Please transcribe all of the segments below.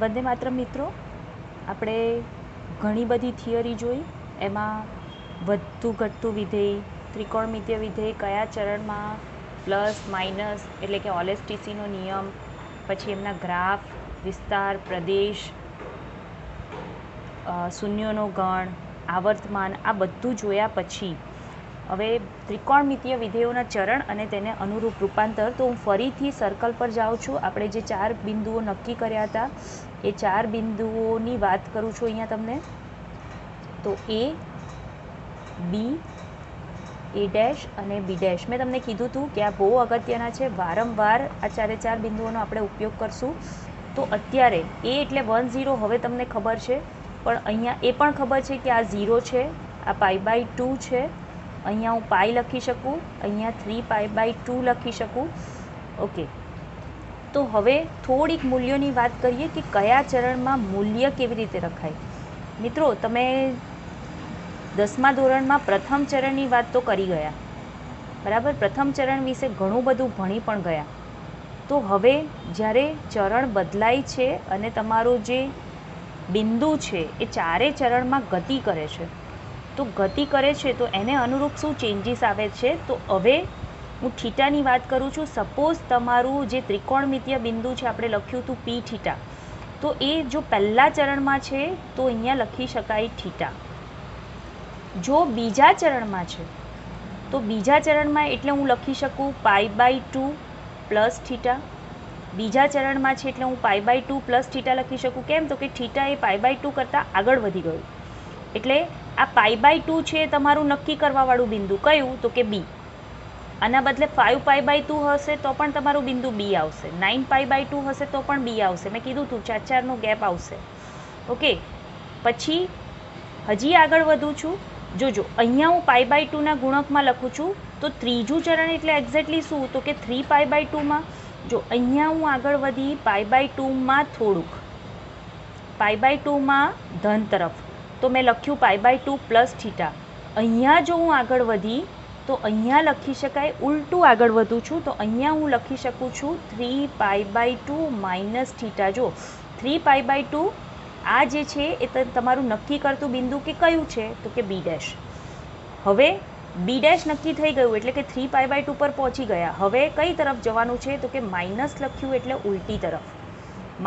વંદે માતરમ મિત્રો, આપણે ઘણી બધી થિયરી જોઈ. એમાં વધતું ઘટતું વિધેય, ત્રિકોણમિતીય વિધેય કયા ચરણમાં, પ્લસ માઇનસ એટલે કે ઓલેસ્ટીસીનો નિયમ, પછી એમના ગ્રાફ, વિસ્તાર, પ્રદેશ, શૂન્યોનો ગણ, આવર્તમાન, આ બધું જોયા પછી હવે ત્રિકોણમિતીય વિધેયોના ચરણ અને તેને અનુરૂપ રૂપાંતર. તો હું ફરીથી સર્કલ પર જાઉં છું. આપણે જે 4 બિંદુઓ નક્કી કર્યા હતા એ 4 બિંદુઓની વાત કરું છું અહીંયા તમને. તો એ, બી, એ ડેશ અને બી ડેશ. મેં તમને કીધું હતું કે આ બહુ અગત્યના છે. વારંવાર આ 4 બિંદુઓનો આપણે ઉપયોગ કરશું. તો અત્યારે એ એટલે 1 0 હવે તમને ખબર છે, પણ અહીંયા એ પણ ખબર છે કે આ 0 છે, આ π/2 છે. અહીંયા હું પાઈ લખી શકું, અહીંયા 3π/2 લખી શકું. ઓકે, તો હવે થોડીક મૂલ્યોની વાત કરીએ કે કયા ચરણમાં મૂલ્ય કેવી રીતે રખાય. મિત્રો, તમે 10મા ધોરણમાં પ્રથમ ચરણની વાત તો કરી ગયા, બરાબર. પ્રથમ ચરણ વિશે ઘણું બધું ભણી પણ ગયા. તો હવે જ્યારે ચરણ બદલાય છે અને તમારું જે બિંદુ છે એ 4 ચરણમાં ગતિ કરે છે, તો ગતિ કરે છે તો એને અનુરૂપ શું ચેન્જીસ આવે છે. તો હવે હું થીટાની વાત કરું છું. સપોઝ તમારું જે ત્રિકોણમિતીય બિંદુ છે આપણે લખ્યું હતું પી થીટા, તો એ જો પહેલા ચરણમાં છે તો અહીંયા લખી શકાય થીટા. જો બીજા ચરણમાં છે તો બીજા ચરણમાં એટલે હું લખી શકું π/2 પ્લસ થીટા. બીજા ચરણમાં છે એટલે હું π/2 પ્લસ થીટા લખી શકું. કેમ? તો કે થીટા એ π/2 કરતાં આગળ વધી ગયું. એટલે આ π/2 છે તમારું નક્કી કરવાવાળું બિંદુ કયું? તો કે બી. આના બદલે 5π/2 હશે તો પણ તમારું બિંદુ બી આવશે. 9π/2 હશે તો પણ બી આવશે. મેં કીધું હતું 4 ગેપ આવશે. ઓકે, પછી હજી આગળ વધું છું. જોજો, અહીંયા હું π/2 ના ગુણકમાં લખું છું. તો ત્રીજું ચરણ એટલે એક્ઝેક્ટલી શું? તો કે 3π/2માં. જો અહીંયા હું આગળ વધી π/2માં થોડુંક, π/2માં ધન તરફ, તો મેં લખ્યું π/2 પ્લસ થીટા. અહીંયા જો હું આગળ વધી તો અહીંયા લખી શકાય, ઉલટું આગળ વધું છું તો અહીંયા હું લખી શકું છું 3π/2 માઇનસ થીટા. જો 3π/2 આ જે છે એ તમારું નક્કી કરતું બિંદુ કે કયું છે? તો કે બી ડેશ. હવે બી ડેશ નક્કી થઈ ગયું એટલે કે 3π/2 પર પહોંચી ગયા. હવે કઈ તરફ જવાનું છે? તો કે માઇનસ લખ્યું એટલે ઉલટી તરફ,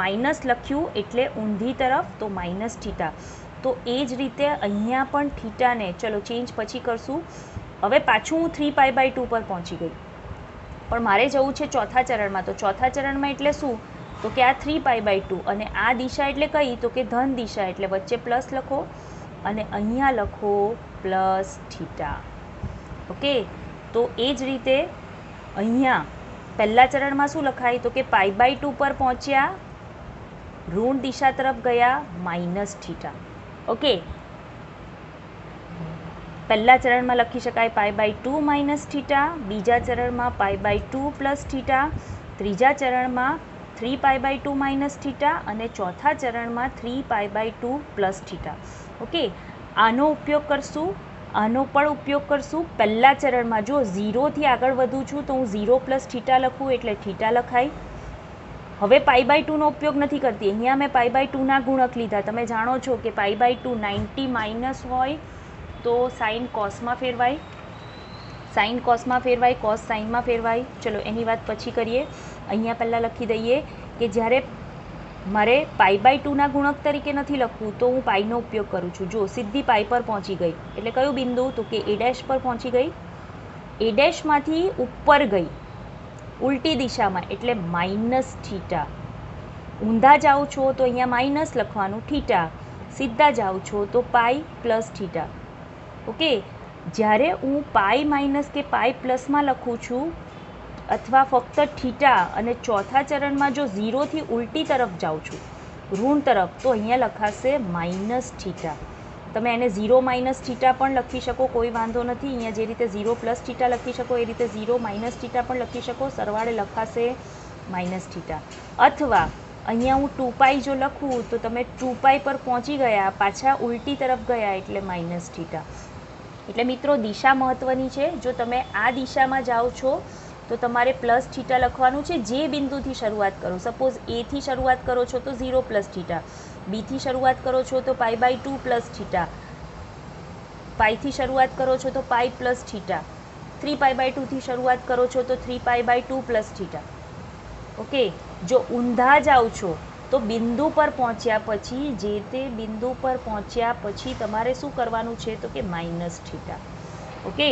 માઇનસ લખ્યું એટલે ઊંધી તરફ, તો માઇનસ થીટા. તો એ જ રીતે અહીંયા પણ થીટાને ચલો ચેન્જ પછી કરશું. હવે પાછું હું 3π/2 પર પહોંચી ગઈ, પણ મારે જવું છે ચોથા ચરણમાં. તો ચોથા ચરણમાં એટલે શું? તો કે આ 3π/2 અને આ દિશા એટલે કઈ? તો કે ધન દિશા, એટલે વચ્ચે પ્લસ લખો અને અહીંયા લખો પ્લસ થીટા. ઓકે, તો એ જ રીતે અહીંયા પહેલા ચરણમાં શું લખાય? તો કે π/2 પર પહોંચ્યા, ઋણ દિશા તરફ ગયા, માઇનસ થીટા. ઓકે, પહેલા ચરણમાં લખી શકાય π/2 માઇનસ થીટા, બીજા ચરણમાં π/2 પ્લસ થીટા, ત્રીજા ચરણમાં 3π/2 માઇનસ થીટા અને ચોથા ચરણમાં 3π/2 પ્લસ થીટા. ઓકે, આનો ઉપયોગ કરશું, આનો પણ ઉપયોગ કરશું. પહેલા ચરણમાં જો 0થી આગળ વધું છું તો હું 0 પ્લસ થીટા લખું એટલે થીટા લખાય. હવે π/2નો ઉપયોગ નથી કરતી. અહીંયા મેં π/2ના ગુણક લીધા. તમે જાણો છો કે π/2 90 માઇનસ હોય તો સાઇન કોસમાં ફેરવાય, સાઇન કોસમાં ફેરવાય, કોસ સાઇનમાં ફેરવાય. ચલો એની વાત પછી કરીએ. અહીંયા પહેલાં લખી દઈએ કે જ્યારે મારે π/2ના ગુણક તરીકે નથી લખવું તો હું પાઈનો ઉપયોગ કરું છું. જો સીધી પાઈ પર પહોંચી ગઈ એટલે કયું બિંદુ? તો કે એ ડેશ પર પહોંચી ગઈ. એ ડેશમાંથી ઉપર ગઈ ઉલટી દિશામાં એટલે માઇનસ થીટા. ઊંધા જાઓ છો તો અહીંયા માઇનસ લખવાનું, થીટા. સીધા જાઓ છો તો પાઈ પ્લસ થીટા. ઓકે, જ્યારે હું પાઈ માઇનસ કે પાઈ પ્લસમાં લખું છું અથવા ફક્ત થીટા અને ચોથા ચરણમાં જો 0થી ઉલટી તરફ જાઉં છું, ઋણ તરફ, તો અહીંયા લખાશે માઇનસ થીટા. તમે એને 0 માઇનસ થીટા પણ લખી શકો, કોઈ વાંધો નથી. અહીંયા જે રીતે 0 પ્લસ થીટા લખી શકો એ રીતે 0 માઇનસ થીટા પણ લખી શકો. સરવાળે લખાશે માઇનસ થીટા. અથવા અહીંયા હું 2π જો લખું તો તમે 2π પર પહોંચી ગયા, પાછા ઉલટી તરફ ગયા એટલે માઇનસ થીટા. એટલે મિત્રો દિશા મહત્ત્વની છે. જો તમે આ દિશામાં જાઓ છો તો તમારે પ્લસ થીટા લખવાનું છે જે બિંદુથી શરૂઆત કરો. સપોઝ એથી શરૂઆત કરો છો તો 0 પ્લસ થીટા, બીથી શરૂઆત કરો છો તો π/2 પ્લસ થીટા, પાઈથી શરૂઆત કરો છો તો પાઈ પ્લસ થીટા, 3π/2થી શરૂઆત કરો છો તો 3π/2 પ્લસ થીટા. ઓકે, જો ઊંધા જાઓ છો તો બિંદુ પર પહોંચ્યા પછી, જે તે બિંદુ પર પહોંચ્યા પછી તમારે શું કરવાનું છે તો કે માઇનસ થીટા. ઓકે,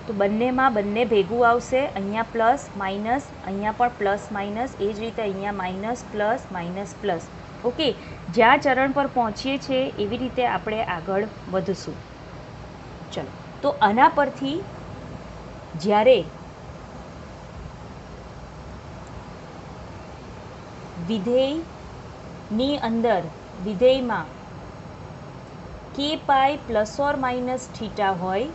તો બંનેમાં બંને ભેગું આવશે. અહીંયા પ્લસ માઇનસ, અહીંયા પણ પ્લસ માઇનસ, એ જ રીતે અહીંયા minus plus minus plus. Okay, જ્યાં ચરણ પર પહોંચીએ છીએ એવી રીતે આપણે આગળ વધશું. ચલો, તો આના પરથી જ્યારે વિધેયની અંદર, વિધેયમાં કે pi plus or minus theta હોય,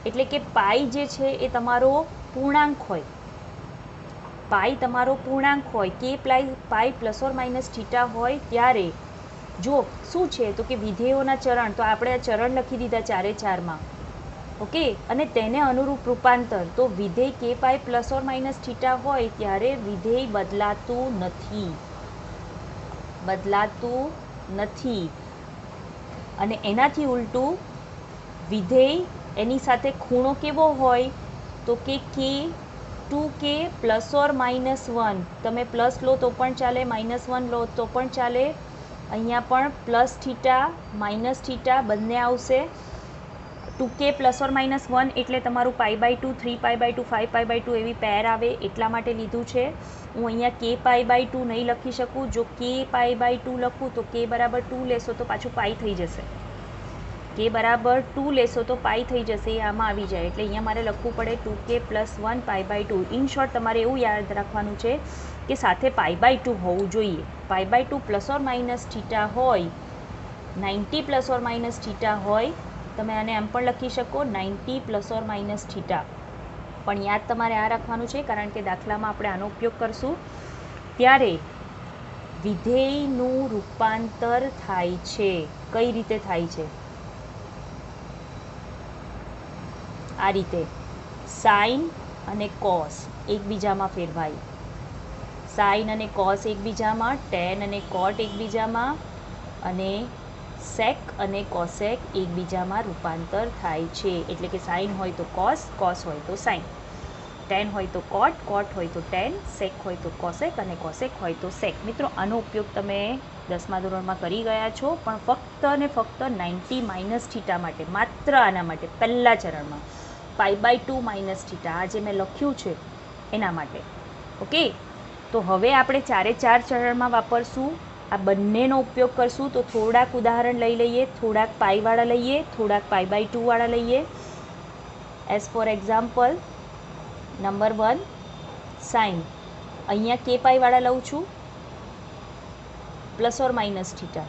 એટલે કે પાઈ જે છે એ તમારો પૂર્ણાંક હોય, પાઈ તમારો પૂર્ણાંક હોય, કે pi plus or minus theta હોય, ત્યારે જો શું છે તો કે વિધેયોના ચરણ, તો આપણે આ ચરણ લખી દીધા ચારે ચારમાં. ઓકે, અને તેને અનુરૂપ રૂપાંતર, તો વિધેય કે pi plus or minus theta હોય ત્યારે વિધેય બદલાતું નથી, બદલાતું નથી. અને એનાથી ઉલટું વિધેય એની સાથે ખૂણો કેવો હોય તો કે 2k પ્લસ ઓર માઇનસ 1, તમે પ્લસ લો તો પણ ચાલે, -1 લો તો પણ ચાલે. અહીંયા પણ પ્લસ થીટા માઇનસ થીટા બંને આવશે. 2k પ્લસ ઓર માઇનસ 1 એટલે તમારું π/2, 3π/2, 5π/2 એવી પેર આવે, એટલા માટે લીધું છે. હું અહીંયા k π/2 નહીં લખી શકું. જો k π/2 લખું તો k બરાબર 2 લેશો તો પાછું પાઈ થઈ જશે, k બરાબર 2 લેશો તો પાઈ થઈ જશે, એ આમાં આવી જાય. એટલે અહીંયા મારે લખવું પડે 2k પ્લસ 1 π/2. ઇન શોર્ટ તમારે એવું યાદ રાખવાનું છે કે સાથે π/2 હોવું જોઈએ. π/2 પ્લસ ઓર માઇનસ થીટા હોય, 90 પ્લસ ઓર માઇનસ થીટા હોય, તમે આને એમ પણ લખી શકો 90 પ્લસ ઓર માઇનસ થીટા. પણ યાદ તમારે આ રાખવાનું છે, કારણ કે દાખલામાં આપણે આનો ઉપયોગ કરશું. ત્યારે વિધેયનું રૂપાંતર થાય છે. કઈ રીતે થાય છે? આ રીતે સાઇન અને કોસ એકબીજામાં ફેરવાય, સાઇન અને કોસ એકબીજામાં, ટેન અને કોટ એકબીજામાં, અને સેક અને કોસેક એકબીજામાં રૂપાંતર થાય છે. એટલે કે સાઇન હોય તો કોસ, કોસ હોય તો સાઇન, ટેન હોય તો કોટ, કોટ હોય તો ટેન, સેક હોય તો કોસેક, અને કોસેક હોય તો સેક. મિત્રો, આનો ઉપયોગ તમે 10મા ધોરણમાં કરી ગયા છો, પણ ફક્ત અને ફક્ત 90 માઇનસ થીટા માટે, માત્ર આના માટે, પહેલા ચરણમાં π/2 માઇનસ થીટા, આ જે મેં લખ્યું છે એના માટે. ઓકે, તો હવે આપણે ચારે ચાર ચરણમાં વાપરશું, આ બંનેનો ઉપયોગ કરશું. તો થોડાક ઉદાહરણ લઈ લઈએ, થોડાક પાઈવાળા લઈએ, થોડાક π/2 વાળા લઈએ. As for example, number 1 sine, અહીંયા કે પાઈવાળા લઉં છું પ્લસ ઓર માઇનસ થીટા,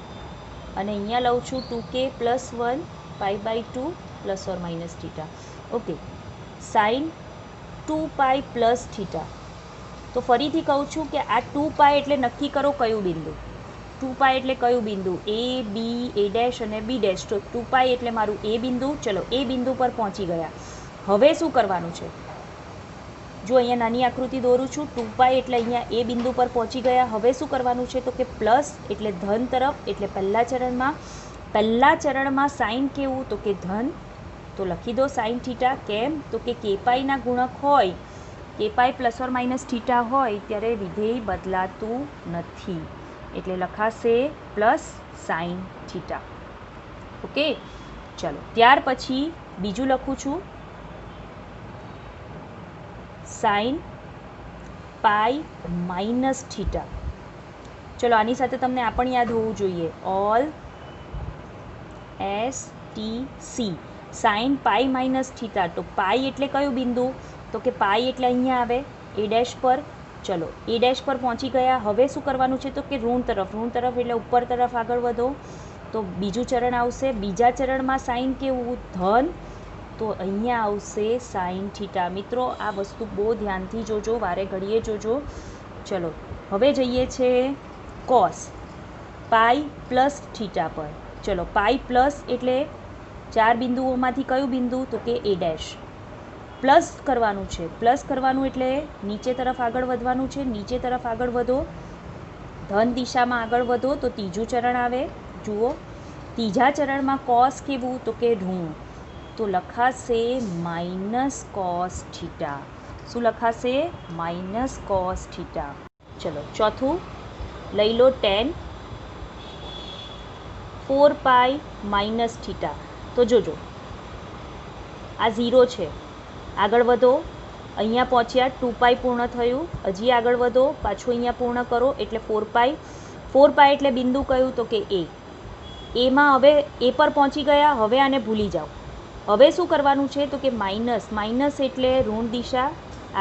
અને અહીંયા લઉં છું 2k plus 1 π/2 plus or minus theta. Okay, sine 2π plus theta. તો ફરીથી કહું છું કે આ 2π એટલે નક્કી કરો કયું બિંદુ, 2π એટલે કયું બિંદુ, A, B, A' અને B'. તો 2π એટલે મારું એ બિંદુ. ચલો, એ બિંદુ પર પહોંચી ગયા. હવે શું કરવાનું છે? જો અહીંયા નાની આકૃતિ દોરું છું, 2π એટલે અહીંયા એ બિંદુ પર પહોંચી ગયા. હવે શું કરવાનું છે તો કે પ્લસ એટલે ધન તરફ, એટલે પહેલા ચરણમાં સાઇન કેવું તો કે ધન, તો લખી દો સાઇન થીટા. કેમ તો કે kπના ગુણક હોય, kπ plus or minus theta હોય ત્યારે વિધેય બદલાતું નથી, એટલે લખાશે પ્લસ સાઇન થીટા. ઓકે, ચલો ત્યાર પછી બીજું લખું છું સાઇન પાઈ માઇનસ થીટા. ચલો આની સાથે તમને આ પણ યાદ હોવું જોઈએ, all STC, sign pi minus theta. તો પાઈ એટલે કયું બિંદુ તો કે પાઈ એટલે અહીંયા આવે A' પર. ચલો A' પર પહોંચી ગયા. હવે શું કરવાનું છે તો કે ઋણ તરફ એટલે ઉપર તરફ આગળ વધો. તો બીજું ચરણ આવશે. બીજા ચરણમાં સાઇન કેવું ધન, તો અહીંયા આવશે સાઇન થીટા. મિત્રો, આ વસ્તુ બહુ ધ્યાનથી જોજો, વારે ઘડીએ જોજો. ચલો હવે જઈએ છે કોસ, પાઈ પ્લસ થીટા પર. ચલો પાઈ પ્લસ એટલે ચાર બિંદુઓમાંથી કયું બિંદુ તો કે A', પ્લસ કરવાનું છે. પ્લસ કરવાનું એટલે નીચે તરફ આગળ વધવાનું છે. નીચે તરફ આગળ વધો, ધન દિશામાં આગળ વધો તો ત્રીજું ચરણ આવે. જુઓ, ત્રીજા ચરણમાં કોસ કેવું તો કે ઋણ, તો લખાશે માઇનસ કોસ થીટા. શું લખાશે? Minus cos theta. ચલો ચોથું લઈ લો tan 4 પાઈ માઇનસ થીટા. તો જોજો આ 0 છે, આગળ વધો, અહીંયા પહોંચ્યા, 2 પાઈ પૂર્ણ થયું, હજી આગળ વધો, પાછું અહીંયા પૂર્ણ કરો એટલે 4 પાઈ. 4 પાઈ એટલે બિંદુ કયું તો કે એ. એમાં હવે એ પર પહોંચી ગયા, હવે આને ભૂલી જાઓ. હવે શું કરવાનું છે તો કે માઇનસ, માઇનસ એટલે ઋણ દિશા,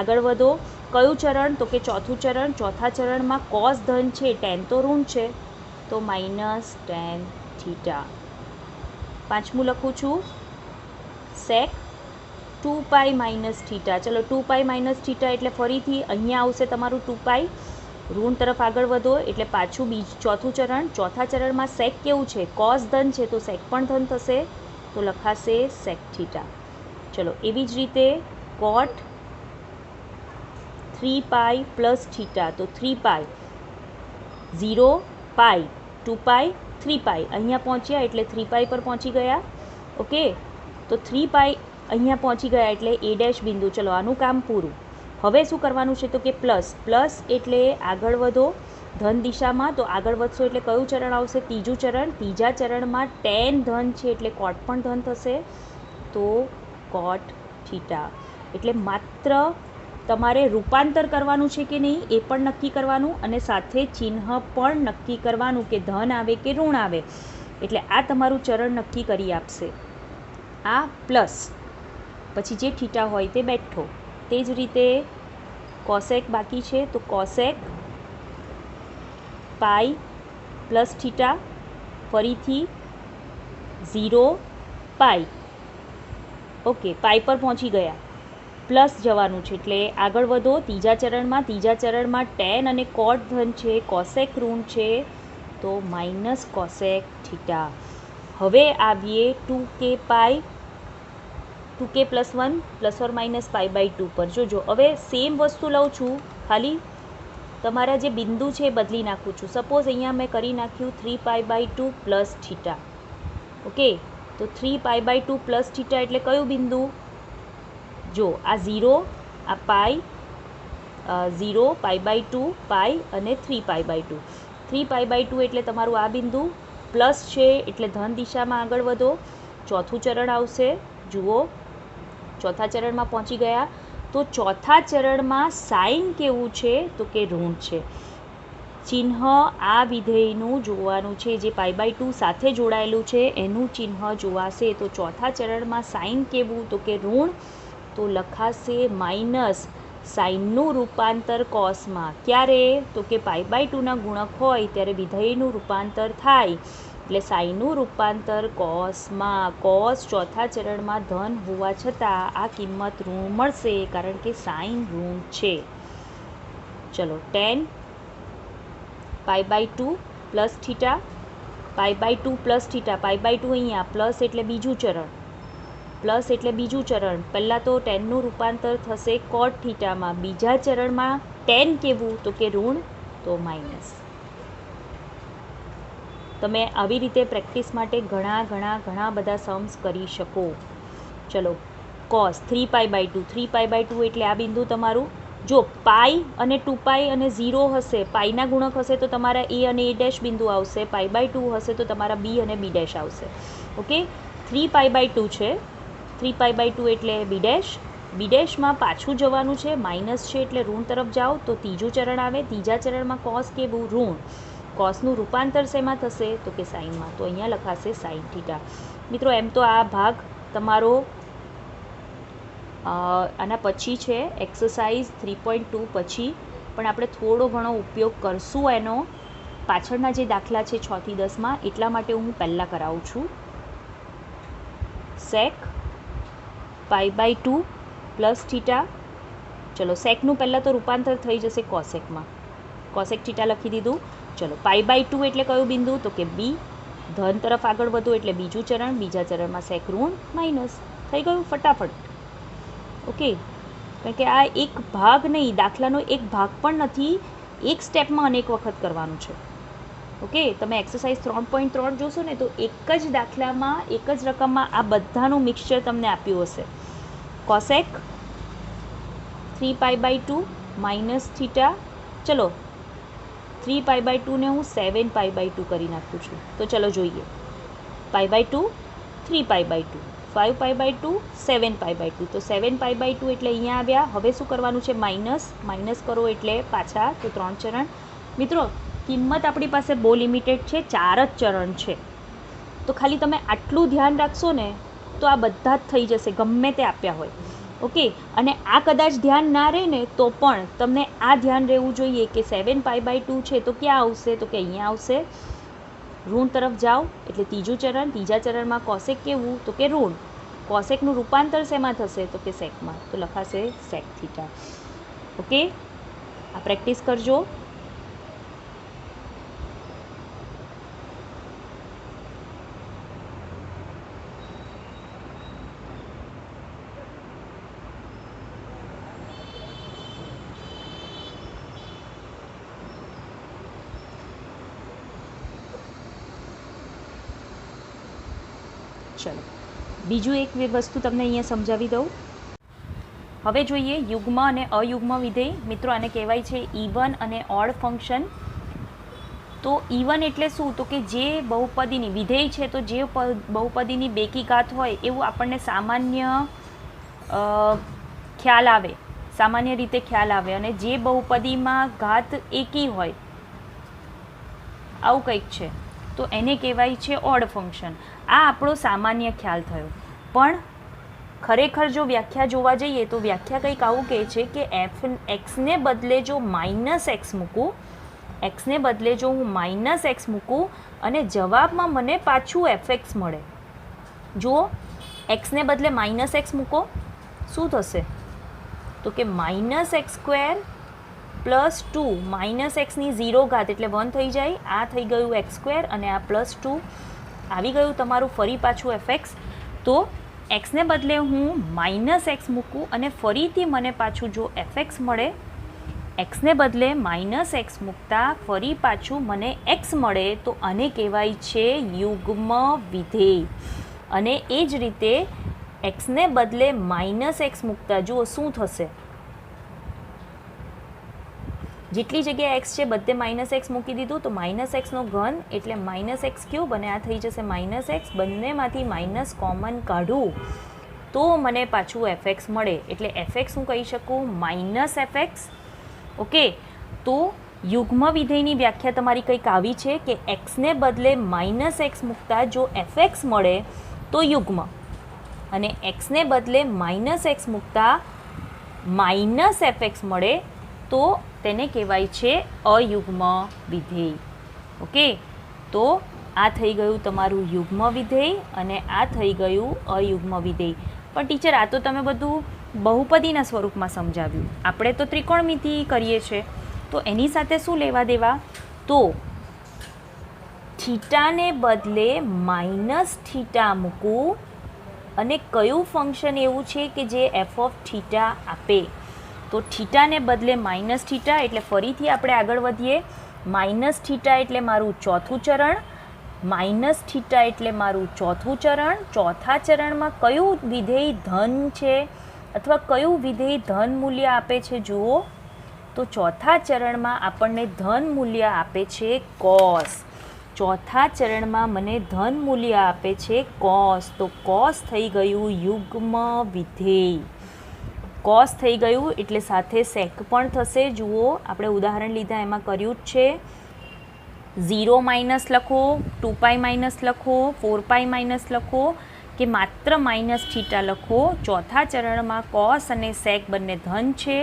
આગળ વધો. કયું ચરણ તો કે ચોથું ચરણ. ચોથા ચરણમાં કોસ ધન છે, tan તો ઋણ છે, તો માઇનસ tan થીટા. પાંચમું લખું છું sec 2 પાઈ માઇનસ થીટા. ચલો 2 પાઈ માઇનસ થીટા એટલે ફરીથી અહીંયા આવશે તમારું 2 પાઈ, ઋણ તરફ આગળ વધો એટલે પાછું ચોથું ચરણ. ચોથા ચરણમાં sec કેવું છે? કોસ ધન છે, તો sec પણ ધન થશે, તો લખાશે sec થીટા. ચલો એવી જ રીતે cot 3 પાઈ પ્લસ થીટા, તો 3 પાઈ 0 પાઈ 2 પાઈ 3 પાઈ, અહીંયા પહોંચ્યા એટલે 3 પાઈ પર પહોંચી ગયા. ઓકે, તો 3 પાઈ અહીંયા પહોંચી ગયા એટલે એ ડેશ બિંદુ. ચલો આનું કામ પૂરું. હવે શું કરવાનું છે તો કે પ્લસ, પ્લસ એટલે આગળ વધો ધન દિશામાં, તો આગળ વધશો એટલે કયું ચરણ આવશે? ત્રીજું ચરણ. ત્રીજા ચરણમાં tan ધન છે એટલે કોટ પણ ધન થશે, તો કોટ થીટા. એટલે માત્ર તમારે રૂપાંતર કરવાનું છે કે નહીં એ પણ નક્કી કરવાનું, અને સાથે ચિહ્ન પણ નક્કી કરવાનું કે ધન આવે કે ઋણ આવે. એટલે આ તમારું ચરણ નક્કી કરી આપશે. આ પ્લસ, પછી જે થીટા હોય તે બેઠો. તે જ રીતે કોસેક બાકી છે, તો કોસેક પાઈ પ્લસ થીટા, ફરીથી 0 પાઈ. ઓકે, પાઈ પર પહોંચી ગયા, પ્લસ જવાનું છે એટલે આગળ વધો ત્રીજા ચરણમાં. ત્રીજા ચરણમાં tan અને કોટ ધન છે, કોસેક ઋણ છે, તો માઇનસ કોસેક થીટા. હવે આવીએ 2k pi 2k plus 1 plus or minus pi by 2 પર. જોજો હવે સેમ વસ્તુ લઉં છું, ખાલી તમારા જે બિંદુ છે એ બદલી નાખું છું. સપોઝ અહીંયા મેં કરી નાખ્યું 3 pi by 2 plus theta. Okay, તો 3 પાઈ બાય 2 પ્લસ થીટા એટલે કયું બિંદુ? જો આ 0, આ પાઈ 0 પાઈ બાય 2 પાઈ અને 3 પાઈ બાય 2. 3 પાઈ બાય 2 એટલે તમારું આ બિંદુ, પ્લસ છે એટલે ધન દિશામાં આગળ વધો. ચોથું ચરણ આવશે. જુઓ, ચોથા ચરણમાં પહોંચી ગયા, તો ચોથા ચરણમાં સાઇન કેવું છે તો કે ઋણ છે. ચિહ્ન આ વિધેયનું જોવાનું છે, જે પાઈ બાય 2 સાથે જોડાયેલું છે એનું ચિહ્ન જોવાશે. તો ચોથા ચરણમાં સાઇન કેવું તો કે ઋણ, તો લખાશે માઇનસ સાઇનનું રૂપાંતર કોસમાં. ક્યારે? તો કે પાઈ બાય 2ના ગુણક હોય ત્યારે વિધેયનું રૂપાંતર થાય, એટલે સાઇનનું રૂપાંતર કોસમાં. કોસ ચોથા ચરણમાં ધન હોવા છતાં આ કિંમત ઋણ મળશે, કારણ કે સાઇન ઋણ છે. ચલો tan pi by 2 plus theta, pi by 2 plus theta, pi by 2 અહીંયા પ્લસ એટલે બીજું ચરણ, પ્લસ એટલે બીજું ચરણ. પહેલાં તો ટેનનું રૂપાંતર થશે કોટ થીટામાં, બીજા ચરણમાં tan કેવું તો કે ઋણ, તો માઇનસ. તમે આવી રીતે પ્રેક્ટિસ માટે ઘણા બધા સમ્સ કરી શકો. ચલો cos 3 pi by 2, 3 pi by 2 એટલે આ બિંદુ તમારું. જો પાઈ અને 2 પાઈ અને 0 હશે, પાઈના ગુણક હશે તો તમારા એ અને એ ડેશ બિંદુ આવશે, પાઈ બાય 2 હશે તો તમારા બી અને બી ડેશ આવશે. ઓકે, 3 પાઈ બાય 2 છે, 3 પાઈ બાય 2 એટલે બી ડેશ. બી ડેશમાં પાછું જવાનું છે, માઇનસ છે એટલે ઋણ તરફ જાઓ, તો ત્રીજું ચરણ આવે. ત્રીજા ચરણમાં કોસ કેવું? ઋણ. કોસનું રૂપાંતર શેમાં થશે તો કે સાઇનમાં, તો અહીંયા લખાશે સાઇન થીટા. મિત્રો એમ તો આ ભાગ તમારો આના પછી છે, એક્સરસાઇઝ 3.2 પછી, પણ આપણે થોડો ઘણો ઉપયોગ કરશું એનો પાછળના જે દાખલા છે 6 થી 10માં, એટલા માટે હું પહેલાં કરાવું છું. સેક પાઈ બાય 2 પ્લસ થીટા. ચલો સેકનું પહેલાં તો રૂપાંતર થઈ જશે કોસેકમાં, કોસેક થીટા લખી દીધું. ચલો પાઈ બાય 2 એટલે કયું બિંદુ તો કે બી. ધન તરફ આગળ વધો એટલે બીજું ચરણ, બીજા ચરણમાં સેક ઋણ માઇનસ થઈ ગયું ફટાફટ. ઓકે, કારણ કે આ એક ભાગ નહીં, દાખલાનો એક ભાગ પણ નથી, એક સ્ટેપમાં અનેક વખત કરવાનું છે. ઓકે, તમે એક્સરસાઇઝ 3.3 જોશો ને તો એક જ દાખલામાં એક જ રકમમાં આ બધાનું મિક્સચર તમને આપ્યું હશે. કોસેક 3π/2 માઇનસ થીટા, ચલો 3π/2 ને હું 7π/2 કરી નાખું છું. તો ચલો જોઈએ, π/2 3π/2, 5π/2 7π/2. તો 7π/2 એટલે અહીંયા આવ્યા. હવે શું કરવાનું છે? માઇનસ કરો એટલે પાછા. તો 3 ચરણ. મિત્રો, કિંમત આપણી પાસે બહુ લિમિટેડ છે, 4 જ ચરણ છે. તો ખાલી તમે આટલું ધ્યાન રાખશો ને તો આ બધા જ થઈ જશે, ગમે તે આપ્યા હોય. ઓકે, અને આ કદાચ ધ્યાન ના રહે ને તો પણ તમને આ ધ્યાન રહેવું જોઈએ કે 7π/2 છે તો ક્યાં આવશે? તો કે અહીંયા આવશે. ઋણ તરફ જાઓ એટલે ત્રીજું ચરણ. ત્રીજા ચરણમાં કોસેક કેવું? તો કે ઋણ. કોસેકનું રૂપાંતર શેમાં થશે? તો કે સેકમાં. તો લખાશે સેક થીટા. ઓકે, આ પ્રેક્ટિસ કરજો. ચલો, બીજું એક વસ્તુ તમને અહીંયા સમજાવી દઉં. હવે જોઈએ યુગ્મ અને અયુગ્મ વિધેય. મિત્રો, આને કહેવાય છે ઇવન અને ઓડ ફંક્શન. તો ઇવન એટલે શું? તો કે જે બહુપદીની વિધેય છે તો જે બહુપદીની બેકી ઘાત હોય એવું આપણને સામાન્ય ખ્યાલ આવે, સામાન્ય રીતે ખ્યાલ આવે. અને જે બહુપદીમાં ઘાત એકી હોય આવું કંઈક છે તો એને કહેવાય છે ઓડ ફંક્શન. આ આપણો સામાન્ય ખ્યાલ થયો. પણ ખરેખર જો વ્યાખ્યા જોવા જઈએ તો વ્યાખ્યા કંઈક આવું કહે છે કે એક્સને બદલે જો -x મૂકું, એક્સને બદલે જો હું -x મૂકું અને જવાબમાં મને પાછું fx મળે. જુઓ, એક્સને બદલે -x મૂકો, શું થશે? તો કે -x² + 2 -xની 0 ઘાત એટલે 1 થઈ જાય. આ થઈ ગયું x² અને આ +2 આવી ગયું તમારું ફરી પાછું fx. તો એક્સને બદલે હું -x મૂકું અને ફરીથી મને પાછું જો fx મળે, એક્સને બદલે -x મૂકતા ફરી પાછું મને x મળે તો આને કહેવાય છે યુગ્મ વિધેય. અને એ જ રીતે એક્સને બદલે -x મૂકતા જુઓ શું થશે? જેટલી જગ્યાએ x છે બધે -x મૂકી દીધું તો -x નો ઘન એટલે -x³ અને આ થઈ જશે -x. બંનેમાંથી માઇનસ કોમન કાઢું તો મને પાછું fx મળે. એટલે fx હું કહી શકું -fx. ઓકે, તો યુગ્મ વિધેયની વ્યાખ્યા તમારી કંઈક આવી છે કે એક્સને બદલે -x મૂકતા જો fx મળે તો યુગ્મ, અને એક્સને બદલે -x મૂકતા -fx મળે તો તેને કહેવાય છે અયુગ્મ વિધેય. ઓકે, તો આ થઈ ગયું તમારું યુગ્મ વિધેય અને આ થઈ ગયું અયુગ્મ વિધેય. પણ ટીચર, આ તો તમે બધું બહુપદીના સ્વરૂપમાં સમજાવ્યું, આપણે તો ત્રિકોણમિતિ કરીએ છીએ તો એની સાથે શું લેવા દેવા? તો થીટાને બદલે -θ મૂકું અને કયું ફંક્શન એવું છે કે જે f(θ) આપે? તો થીટાને બદલે -θ એટલે ફરીથી આપણે આગળ વધીએ. -θ એટલે મારું ચોથું ચરણ, -θ એટલે મારું ચોથું ચરણ. ચોથા ચરણમાં કયું વિધેય ધન છે અથવા કયું વિધેય ધન મૂલ્ય આપે છે? જુઓ, તો ચોથા ચરણમાં આપણને ધન મૂલ્ય આપે છે cos. ચોથા ચરણમાં મને ધન મૂલ્ય આપે છે cos. તો cos થઈ ગયું યુગ્મ વિધેય. cos થઈ ગયું એટલે સાથે sec પણ થશે. જુઓ, આપણે ઉદાહરણ લીધા એમાં કર્યું જ છે. 0 માઇનસ લખો, 2π માઇનસ લખો, 4π માઇનસ લખો કે માત્ર -θ લખો. ચોથા ચરણમાં cos અને sec બંને ધન છે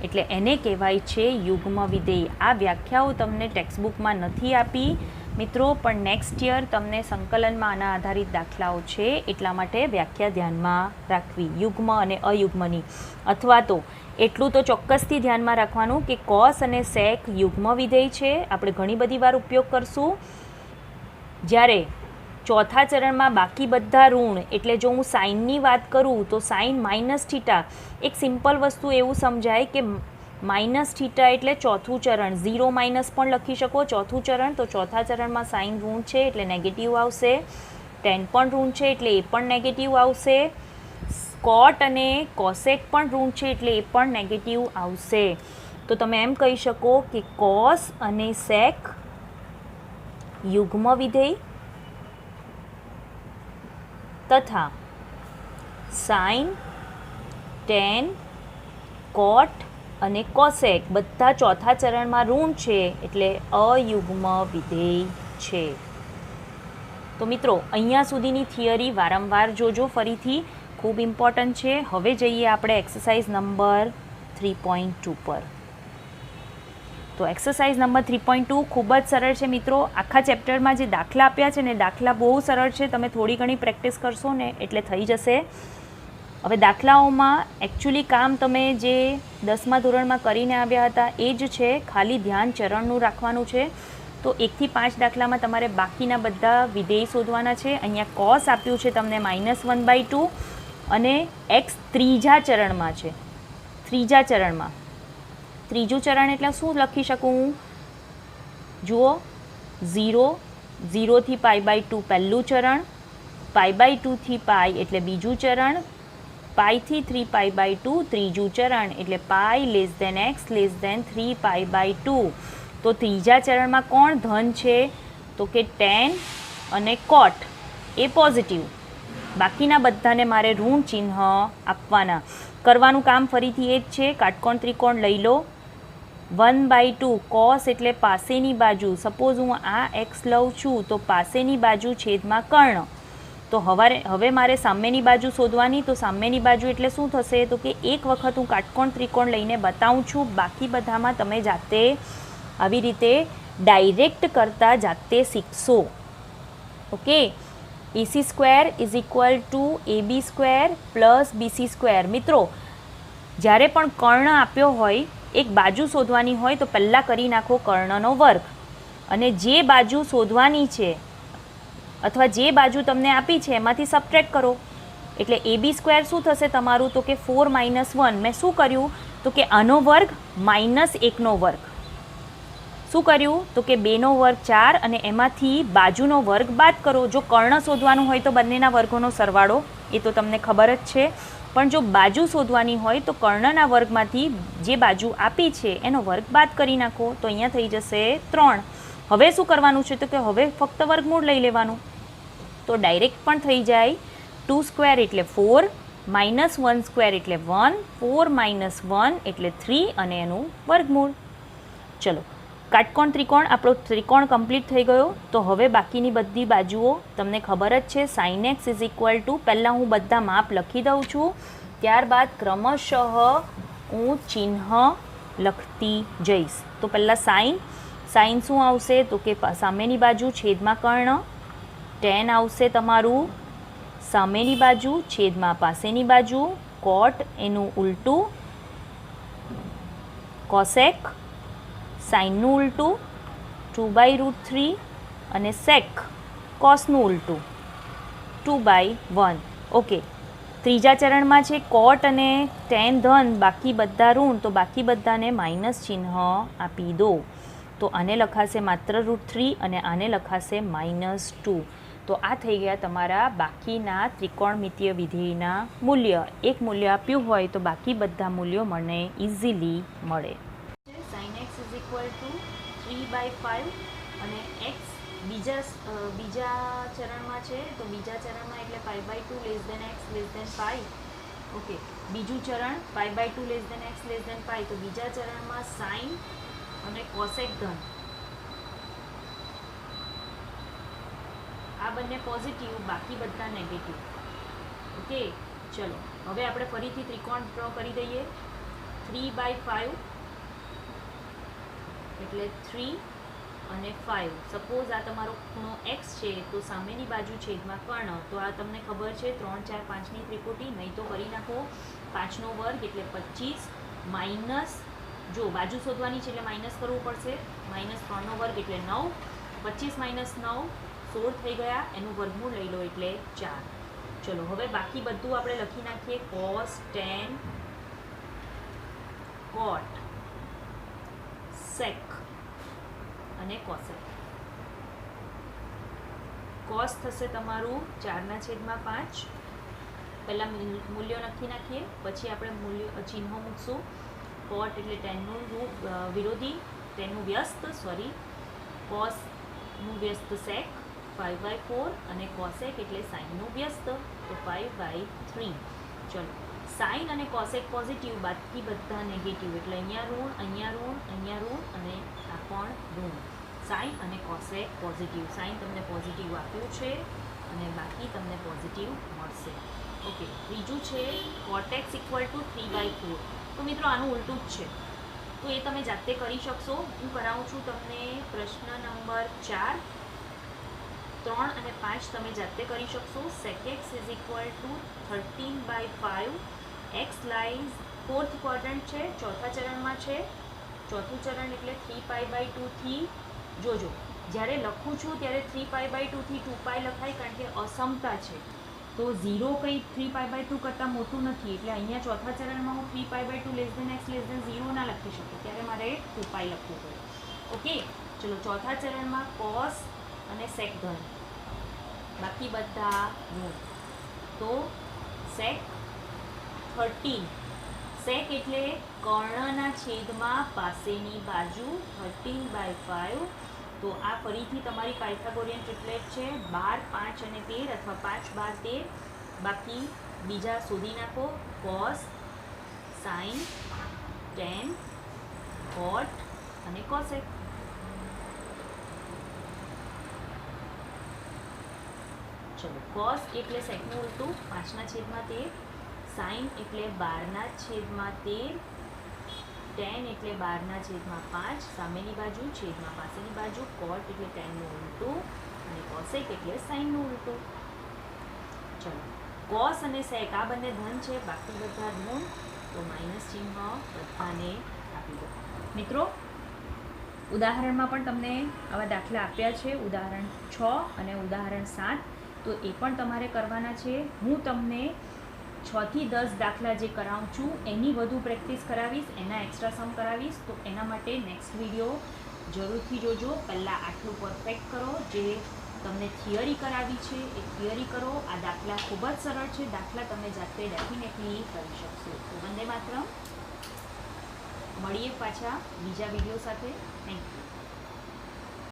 એટલે એને કહેવાય છે યુગ્મ વિધેય. આ વ્યાખ્યાઓ તમને ટેક્સ્ટબુકમાં નથી આપી મિત્રો, પણ નેક્સ્ટ યર તમને સંકલનમાં આના આધારિત દાખલાઓ છે એટલા માટે વ્યાખ્યા ધ્યાનમાં રાખવી યુગ્મ અને અયુગ્મની. અથવા તો એટલું તો ચોક્કસથી ધ્યાનમાં રાખવાનું કે cos અને sec યુગ્મ વિધેય છે. આપણે ઘણી બધી વાર ઉપયોગ કરશું. જ્યારે ચોથા ચરણમાં બાકી બધા ઋણ, એટલે જો હું સાઇનની વાત કરું તો સાઇન માઇનસ થીટા, એક સિમ્પલ વસ્તુ એવું સમજાય કે માઇનસ થીટા એટલે ચોથું ચરણ, 0 માઇનસ પણ લખી શકો ચોથું ચરણ, તો ચોથા ચરણમાં સાઇન ઋણ છે એટલે નેગેટિવ આવશે, ટેન પણ ઋણ છે એટલે એ પણ નેગેટિવ આવશે, કોટ અને કોસેક પણ ઋણ છે એટલે એ પણ નેગેટિવ આવશે. તો તમે એમ કહી શકો કે કોસ અને સેક યુગ્મ વિધેય તથા સાઇન, ટેન, કોટ અને કોસેક બધા ચોથા ચરણમાં ઋણ છે એટલે અયુગ્મ વિધેય છે. તો મિત્રો અહીંયા સુધીની થિયરી વારંવાર જોજો, ફરીથી ખૂબ ઇમ્પોર્ટન્ટ છે. હવે જઈએ આપણે એક્સરસાઇઝ નંબર 3.2 પર. તો એક્સરસાઇઝ નંબર 3.2 ખૂબ જ સરળ છે મિત્રો. આખા ચેપ્ટરમાં જે દાખલા આપ્યા છે ને દાખલા બહુ સરળ છે, તમે થોડી ઘણી પ્રેક્ટિસ કરશો ને એટલે થઈ જશે. હવે દાખલાઓમાં એકચ્યુઅલી કામ તમે જે 10મા ધોરણમાં કરીને આવ્યા હતા એ જ છે, ખાલી ધ્યાન ચરણનું રાખવાનું છે. તો 1 થી 5 દાખલામાં તમારે બાકીના બધા વિધેય શોધવાના છે. અહીંયા કોસ આપ્યું છે તમને -1/2 અને એક્સ ત્રીજા ચરણમાં છે. ત્રીજા ચરણમાં, ત્રીજું ચરણ એટલે શું લખી શકું હું? જુઓ, 0 થી π/2 પહેલું ચરણ, π/2 થી π એટલે બીજું ચરણ, π થી 3π/2 ત્રીજું ચરણ, એટલે π x < 3π/2. તો ત્રીજા ચરણમાં કોણ ધન છે? તો કે ટેન અને કોટ એ પોઝિટિવ. બાકીના બધાને મારે ઋણ ચિહ્ન આપવાના. કરવાનું કામ ફરીથી એ જ છે. કાટકોણ ત્રિકોણ લઈ લો. 1/2 કોસ એટલે પાસેની બાજુ. સપોઝ હું આ એક્સ લઉં છું તો પાસેની બાજુ છેદમાં કર્ણ. તો હવે મારે સામેની બાજુ શોધવાની. તો સામેની બાજુ એટલે શું થશે? તો કે એક વખત હું કાટકોણ ત્રિકોણ લઈને બતાવું છું, બાકી બધામાં તમે જાતે આવી રીતે ડાયરેક્ટ કરતા જાતે શીખશો. Okay, AC² = AB² + BC². મિત્રો જ્યારે પણ કર્ણ આપ્યો હોય, એક બાજુ શોધવાની હોય તો પહેલાં કરી નાખો કર્ણનો વર્ગ, અને જે બાજુ શોધવાની છે અથવા જે બાજુ તમને આપી છે એમાંથી સબટ્રેક્ટ કરો. એટલે AB² શું થશે તમારું? તો કે 4 - 1. મેં શું કર્યું? તો કે આનો વર્ગ -1નો વર્ગ. શું કર્યું? તો કે 2નો વર્ગ 4 અને એમાંથી બાજુનો વર્ગ બાદ કરો. જો કર્ણ શોધવાનું હોય તો બંનેના વર્ગોનો સરવાળો, એ તો તમને ખબર જ છે. પણ જો બાજુ શોધવાની હોય તો કર્ણના વર્ગમાંથી જે બાજુ આપી છે એનો વર્ગ બાદ કરી નાખો. તો અહીંયા થઈ જશે 3. હવે શું કરવાનું છે? તો કે હવે ફક્ત વર્ગમૂળ લઈ લેવાનું. તો ડાયરેક્ટ પણ થઈ જાય. 2² એટલે 4, -1² એટલે 1, 4 - 1 એટલે 3 અને એનું વર્ગમૂળ. ચલો, કાટકોણ ત્રિકોણ, આપણો ત્રિકોણ કમ્પ્લીટ થઈ ગયો. તો હવે બાકીની બધી બાજુઓ તમને ખબર જ છે. sin x = પહેલાં હું બધા માપ લખી દઉં છું, ત્યારબાદ ક્રમશઃ હું ચિહ્ન લખતી જઈશ. તો પહેલાં સાઇન શું આવશે? તો કે સામેની બાજુ છેદમાં કર્ણ, ટેન આવશે તમારું સામેની બાજુ છેદમાં પાસેની બાજુ, કોટ એનું ઉલટું, કોસેક સાઇનનું ઉલટું 2/√3 અને સેક કોસનું ઉલટું 2/1. ઓકે, ત્રીજા ચરણમાં છે કોટ અને ટેન ધન, બાકી બધા ઋણ, તો બાકી બધાને માઇનસ ચિહ્ન આપી દો. તો આને લખાશે માત્ર √3 અને આને લખાશે -2. તો આ થઈ ગયા તમારા બાકીના ત્રિકોણમિતીય વિધેયના મૂલ્ય. એક મૂલ્ય આપ્યું હોય તો બાકી બધા મૂલ્યો મને ઇઝીલી મળે. sin x = 3/5 અને x બીજા ચરણમાં છે. તો બીજા ચરણમાં એટલે π/2 x π. ઓકે, બીજું ચરણ π/2 x π. તો બીજા ચરણમાં સાઇન અને કોસેક ધન, આ બંને પોઝિટિવ, બાકી બધા નેગેટિવ. ઓકે, ચલો હવે આપણે ફરીથી ત્રિકોણ ડ્રો કરી દઈએ. 3/5 એટલે 3 અને 5. સપોઝ આ તમારો ખૂણો x છે તો સામેની બાજુ છેદમાં કર્ણ. તો આ તમને ખબર છે 3, 4, 5ની ત્રિપુટી, નહીં તો કરી નાખો. 5નો વર્ગ એટલે 25 માઇનસ, જો બાજુ શોધવાની છે એટલે માઇનસ કરવું પડશે, -3નો વર્ગ એટલે 9, 25 - 9 16 થઈ ગયા, એનું વર્ગમૂળ લઈ લો એટલે 4. ચલો હવે બાકી બધું આપણે લખી નાખીએ. cos, tan, cot, sec અને cosec. cos થશે તમારું 4/5. પહેલાં મૂલ્યો લખી નાખીએ, પછી આપણે મૂલ્ય ચિહ્નો મૂકશું. cot એટલે ટેનનું વિરોધી, ટેનનું વ્યસ્ત, cosનું વ્યસ્ત sec 5/4 અને cosec એટલે સાઇનનું વ્યસ્ત તો 5/3. ચલો સાઇન અને cosec પોઝિટિવ, બાકી બધા નેગેટિવ, એટલે અહીંયા ઋણ, અહીંયા ઋણ, અહીંયા ઋણ અને આ પણ ઋણ. સાઇન અને cosec પોઝિટિવ. સાઇન તમને પોઝિટિવ આપ્યું છે અને બાકી તમને પોઝિટિવ મળશે. ઓકે, ત્રીજું છે cot x = 3/4. તો મિત્રો આનું ઉલટું જ છે, તો એ તમે જાતે કરી શકશો. હું કરાવું છું તમને પ્રશ્ન નંબર 4. 3 અને 5 તમે જાતે કરી શકશો. sec x = 13/5. x lies fourth quadrant છે, ચોથા ચરણમાં છે. ચોથું ચરણ એટલે 3π/2 થી. જોજો જ્યારે લખું છું ત્યારે 3π/2 થી 2π લખાય, કારણ કે અસમતા છે. તો 0 કંઈ 3π/2 કરતાં મોટું નથી, એટલે અહીંયા ચોથા ચરણમાં હું 3π/2 x 0 ના લખી શકું, ત્યારે મારે 2π લખવું પડે. ઓકે, ચલો ચોથા ચરણમાં cos અને sec ઘન, બાકી બધા ઋણ. તો sec 13. sec એટલે કર્ણના છેદમાં પાસેની બાજુ, 13/5. તો આ ફરીથી તમારી પાયથાગોરિયન ટ્રિપલેટ છે, 12, 5 અને 13 અથવા 5, 12, 13. બાકી બીજા શોધી નાખો. cos, sin, tan, cot અને cosec. ચલો cos એટલે secનું ઉલટું, 5/13. sin એટલે 12/13. tan એટલે 12/5, સામેની બાજુ છેદમાં પાસેની બાજુ. cot એટલે tanનું ઉલટું અને cosec એટલે સાઇનનું ઉલટું. ચલો cos અને sec આ બંને ધન છે, બાકી બધા ઋણ, તો માઇનસ ચિહ્ન બધાને આપી દો. મિત્રો ઉદાહરણમાં પણ તમને આવા દાખલા આપ્યા છે, ઉદાહરણ 6 અને ઉદાહરણ 7. તો એ પણ તમારે કરવાના છે. હું તમને 6 થી 10 દાખલા જે કરાવું છું એની વધુ પ્રેક્ટિસ કરાવીશ, એના એક્સ્ટ્રા સમ કરાવીશ. તો એના માટે નેક્સ્ટ વિડીયો જરૂરથી જોજો. પહેલાં આટલું પરફેક્ટ કરો, જે તમને થિયરી કરાવી છે એ થિયરી કરો. આ દાખલા ખૂબ જ સરળ છે, દાખલા તમે જાતે ડેફિનેટલી કરી શકશો. તો વંદે માતરમ. મળીએ પાછા બીજા વિડીયો સાથે. Thank you.